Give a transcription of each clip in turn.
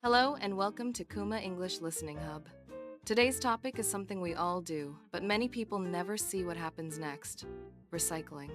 Hello and welcome to Kuma English Listening Hub. Today's topic is something we all do, but many people never see what happens next: recycling.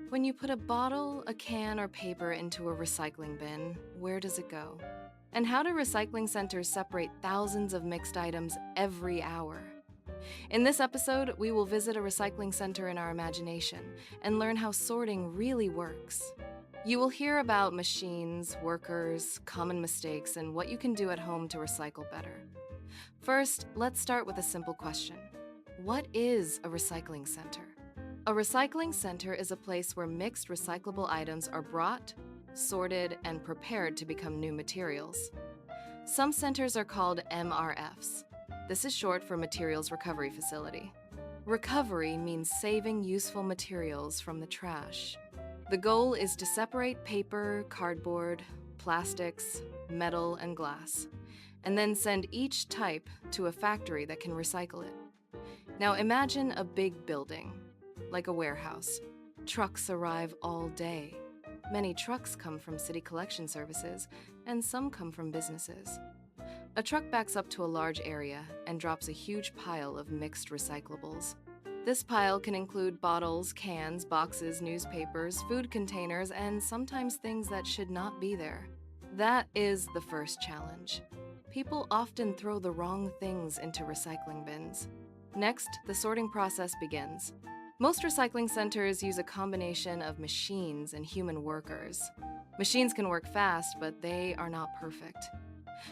When you put a bottle, a can, or paper into a recycling bin, where does it go? And how do recycling centers separate thousands of mixed items every hour? In this episode, we will visit a recycling center in our imagination and learn how sorting really works. You will hear about machines, workers, common mistakes, and what you can do at home to recycle better. First, let's start with a simple question. What is a recycling center? A recycling center is a place where mixed recyclable items are brought, sorted, and prepared to become new materials. Some centers are called MRFs. This is short for Materials Recovery Facility. Recovery means saving useful materials from the trash. The goal is to separate paper, cardboard, plastics, metal, and glass, and then send each type to a factory that can recycle it. Now imagine a big building, like a warehouse. Trucks arrive all day. Many trucks come from city collection services, and some come from businesses. A truck backs up to a large area and drops a huge pile of mixed recyclables. This pile can include bottles, cans, boxes, newspapers, food containers, and sometimes things that should not be there. That is the first challenge. People often throw the wrong things into recycling bins. Next, the sorting process begins. Most recycling centers use a combination of machines and human workers. Machines can work fast, but they are not perfect.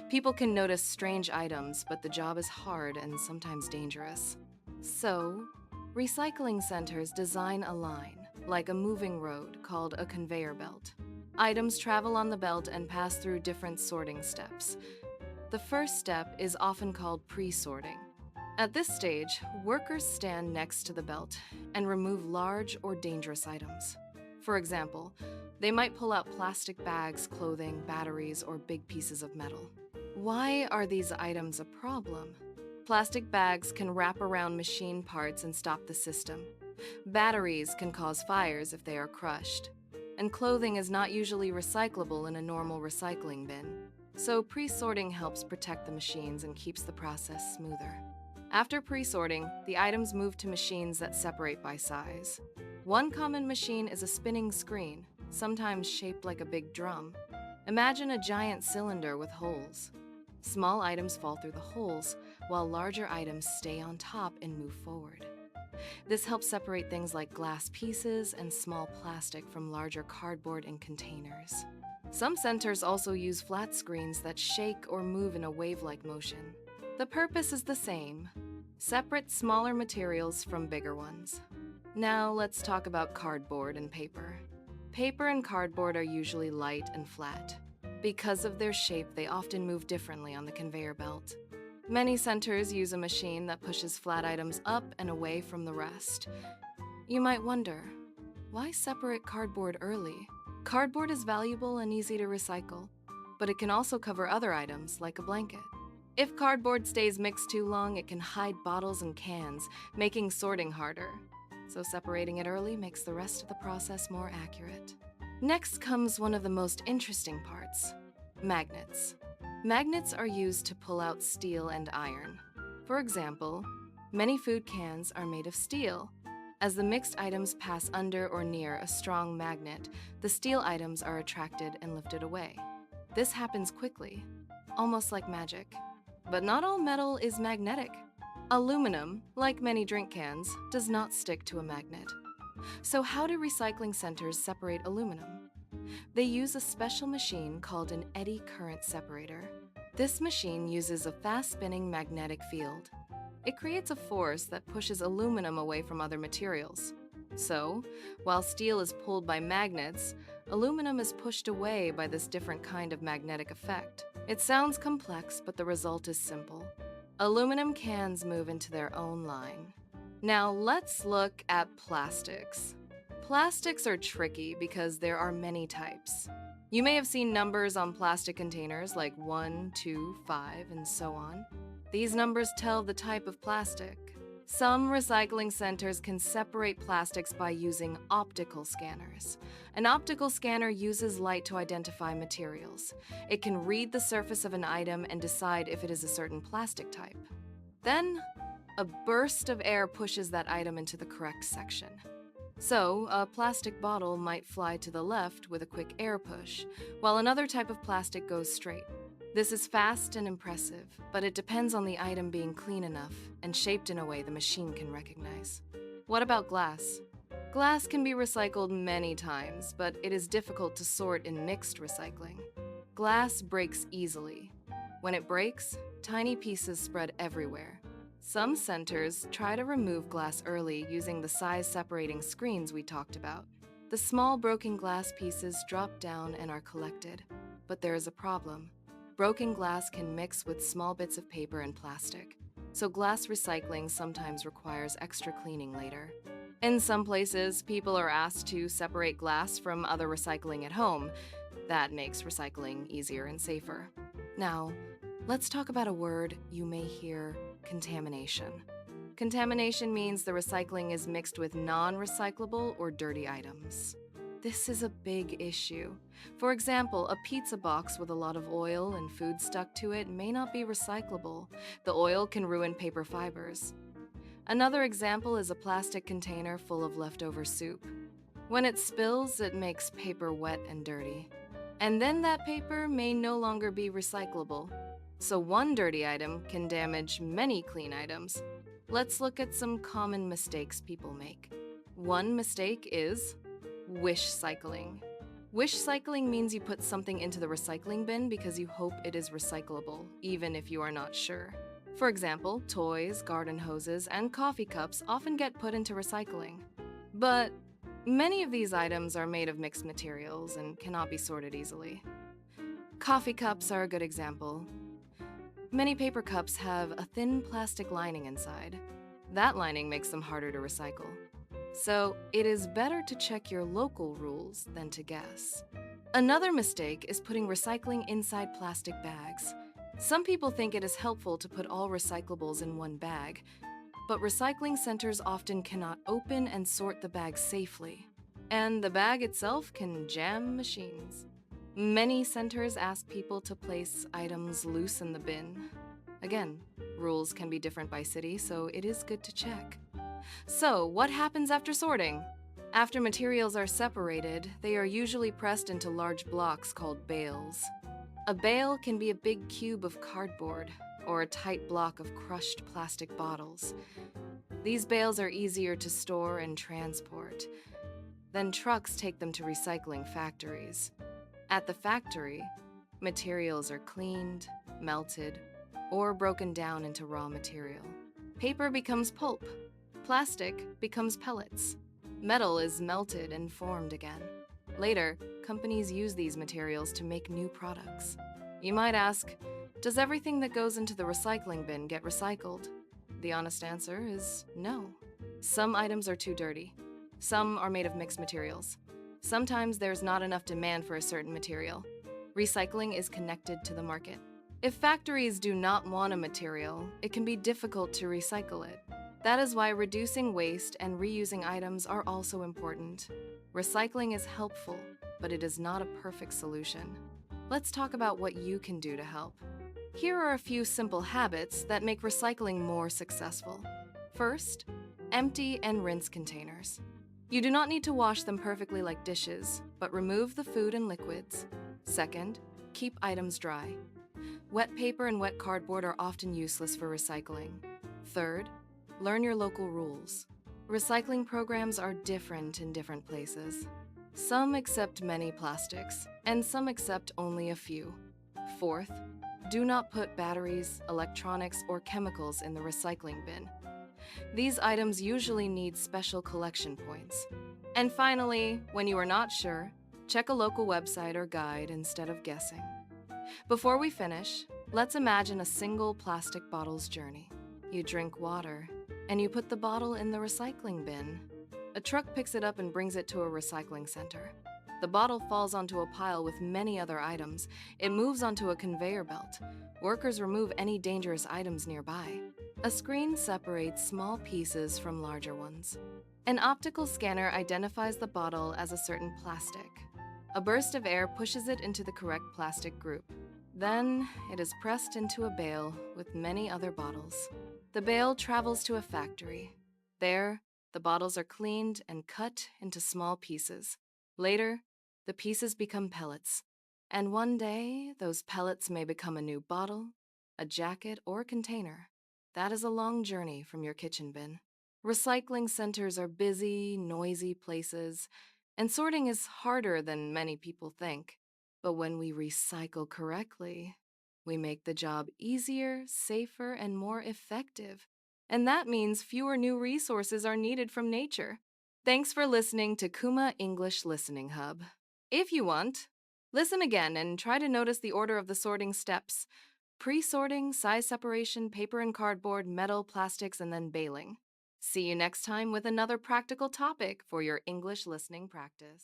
People can notice strange items, but the job is hard and sometimes dangerous. So, recycling centers design a line, like a moving road, called a conveyor belt. Items travel on the belt and pass through different sorting steps. The first step is often called pre-sorting. At this stage, workers stand next to the belt and remove large or dangerous items. For example, they might pull out plastic bags, clothing, batteries, or big pieces of metal. Why are these items a problem? Plastic bags can wrap around machine parts and stop the system. Batteries can cause fires if they are crushed. And clothing is not usually recyclable in a normal recycling bin. So pre-sorting helps protect the machines and keeps the process smoother. After pre-sorting, the items move to machines that separate by size. One common machine is a spinning screen, sometimes shaped like a big drum. Imagine a giant cylinder with holes. Small items fall through the holes, while larger items stay on top and move forward. This helps separate things like glass pieces and small plastic from larger cardboard and containers. Some centers also use flat screens that shake or move in a wave-like motion. The purpose is the same: separate smaller materials from bigger ones. Now let's talk about cardboard and paper. Paper and cardboard are usually light and flat. Because of their shape, they often move differently on the conveyor belt. Many centers use a machine that pushes flat items up and away from the rest. You might wonder, why separate cardboard early? Cardboard is valuable and easy to recycle, but it can also cover other items, like a blanket. If cardboard stays mixed too long, it can hide bottles and cans, making sorting harder. So separating it early makes the rest of the process more accurate. Next comes one of the most interesting parts: magnets. Magnets are used to pull out steel and iron. For example, many food cans are made of steel. As the mixed items pass under or near a strong magnet, the steel items are attracted and lifted away. This happens quickly, almost like magic. But not all metal is magnetic. Aluminum, like many drink cans, does not stick to a magnet. So how do recycling centers separate aluminum? They use a special machine called an eddy current separator. This machine uses a fast-spinning magnetic field. It creates a force that pushes aluminum away from other materials. So, while steel is pulled by magnets, aluminum is pushed away by this different kind of magnetic effect. It sounds complex, but the result is simple. Aluminum cans move into their own line. Now let's look at plastics. Plastics are tricky because there are many types. You may have seen numbers on plastic containers like 1, 2, 5, and so on. These numbers tell the type of plastic. Some recycling centers can separate plastics by using optical scanners. An optical scanner uses light to identify materials. It can read the surface of an item and decide if it is a certain plastic type. Then, a burst of air pushes that item into the correct section. So, a plastic bottle might fly to the left with a quick air push, while another type of plastic goes straight. This is fast and impressive, but it depends on the item being clean enough and shaped in a way the machine can recognize. What about glass? Glass can be recycled many times, but it is difficult to sort in mixed recycling. Glass breaks easily. When it breaks, tiny pieces spread everywhere. Some centers try to remove glass early using the size-separating screens we talked about. The small broken glass pieces drop down and are collected. But there is a problem. Broken glass can mix with small bits of paper and plastic, so glass recycling sometimes requires extra cleaning later. In some places, people are asked to separate glass from other recycling at home. That makes recycling easier and safer. Now, let's talk about a word you may hear: contamination. Contamination means the recycling is mixed with non-recyclable or dirty items. This is a big issue. For example, a pizza box with a lot of oil and food stuck to it may not be recyclable. The oil can ruin paper fibers. Another example is a plastic container full of leftover soup. When it spills, it makes paper wet and dirty. And then that paper may no longer be recyclable. So one dirty item can damage many clean items. Let's look at some common mistakes people make. One mistake is wish cycling. Wish cycling means you put something into the recycling bin because you hope it is recyclable, even if you are not sure. For example, toys, garden hoses, and coffee cups often get put into recycling. But many of these items are made of mixed materials and cannot be sorted easily. Coffee cups are a good example. Many paper cups have a thin plastic lining inside. That lining makes them harder to recycle. So, it is better to check your local rules than to guess. Another mistake is putting recycling inside plastic bags. Some people think it is helpful to put all recyclables in one bag, but recycling centers often cannot open and sort the bag safely. And the bag itself can jam machines. Many centers ask people to place items loose in the bin. Again, rules can be different by city, so it is good to check. So, what happens after sorting? After materials are separated, they are usually pressed into large blocks called bales. A bale can be a big cube of cardboard or a tight block of crushed plastic bottles. These bales are easier to store and transport. Then trucks take them to recycling factories. At the factory, materials are cleaned, melted, or broken down into raw material. Paper becomes pulp. Plastic becomes pellets. Metal is melted and formed again. Later, companies use these materials to make new products. You might ask, does everything that goes into the recycling bin get recycled? The honest answer is no. Some items are too dirty. Some are made of mixed materials. Sometimes there's not enough demand for a certain material. Recycling is connected to the market. If factories do not want a material, it can be difficult to recycle it. That is why reducing waste and reusing items are also important. Recycling is helpful, but it is not a perfect solution. Let's talk about what you can do to help. Here are a few simple habits that make recycling more successful. First, empty and rinse containers. You do not need to wash them perfectly like dishes, but remove the food and liquids. Second, keep items dry. Wet paper and wet cardboard are often useless for recycling. Third, learn your local rules. Recycling programs are different in different places. Some accept many plastics, and some accept only a few. Fourth, do not put batteries, electronics, or chemicals in the recycling bin. These items usually need special collection points. And finally, when you are not sure, check a local website or guide instead of guessing. Before we finish, let's imagine a single plastic bottle's journey. You drink water, and you put the bottle in the recycling bin. A truck picks it up and brings it to a recycling center. The bottle falls onto a pile with many other items. It moves onto a conveyor belt. Workers remove any dangerous items nearby. A screen separates small pieces from larger ones. An optical scanner identifies the bottle as a certain plastic. A burst of air pushes it into the correct plastic group. Then it is pressed into a bale with many other bottles. The bale travels to a factory. There, the bottles are cleaned and cut into small pieces. Later, the pieces become pellets. And one day, those pellets may become a new bottle, a jacket, or container. That is a long journey from your kitchen bin. Recycling centers are busy, noisy places, and sorting is harder than many people think. But when we recycle correctly, we make the job easier, safer, and more effective. And that means fewer new resources are needed from nature. Thanks for listening to Kuma English Listening Hub. If you want, listen again and try to notice the order of the sorting steps: pre-sorting, size separation, paper and cardboard, metal, plastics, and then baling. See you next time with another practical topic for your English listening practice.